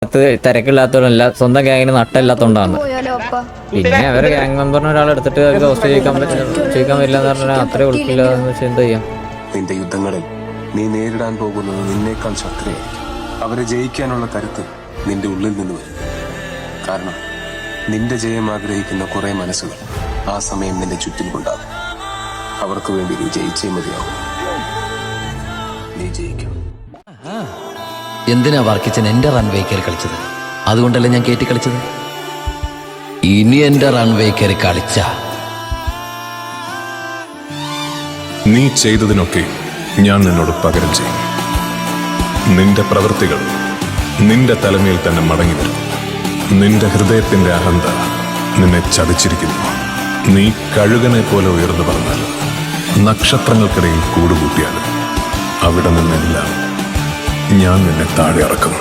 അടുത്ത് തിരക്കില്ലാത്തവരല്ല, സ്വന്തം ഗ്യാങ്ങിന് നട്ടല്ലാത്തോണ്ടാണ്. പിന്നെ അവരെ ഗ്യാങ് മെമ്പറിന് ഒരാൾ എടുത്തിട്ട് അവർക്ക് ഹോസ്റ്റ് ചെയ്യിക്കാൻ പറ്റില്ല എന്ന് പറഞ്ഞാൽ അത്രേ ഉൾക്കില്ല എന്ന് വെച്ചാൽ എന്ത് ചെയ്യാം? നിന്റെ യുദ്ധങ്ങളിൽ നീ നേരിടാൻ പോകുന്നത് നിന്നേക്കാൾ ശക്തിയായിരിക്കും. അവരെ ജയിക്കാനുള്ള കരുത്ത് നിന്റെ ഉള്ളിൽ നിന്ന് വരും. കാരണം നിന്റെ ജയം ആഗ്രഹിക്കുന്ന കുറെ മനസ്സുകൾ ആ സമയം നിന്റെ ചുറ്റിനുണ്ടാകും. അവർക്ക് വേണ്ടി നീ ജയിച്ചേ മതിയാവും. നീ ജയിക്കും. എന്തിനാ വർക്കിച്ചൻ എന്റെ റൺവേ കയറി കളിച്ചത്? അതുകൊണ്ടല്ലേ ഞാൻ കയറ്റി കളിച്ചത്. ഇനി എന്റെ റൺവേ കയറി കളിച്ച നീ ചെയ്തതിനൊക്കെ ഞാൻ നിന്നോട് പകരം ചെയ്യും. നിന്റെ പ്രവൃത്തികൾ നിന്റെ തലമേൽ തന്നെ മടങ്ങി വരും. നിന്റെ ഹൃദയത്തിന്റെ അഹന്ത നിന്നെ ചതിച്ചിരിക്കുന്നു. നീ കഴുകനെ പോലെ ഉയർന്നു പറഞ്ഞാലും നക്ഷത്രങ്ങൾക്കിടയിൽ കൂടുകൂട്ടിയാലും അവിടെ നിന്നെല്ലാം ഞാൻ നിന്നെ താഴെ ഇറക്കും.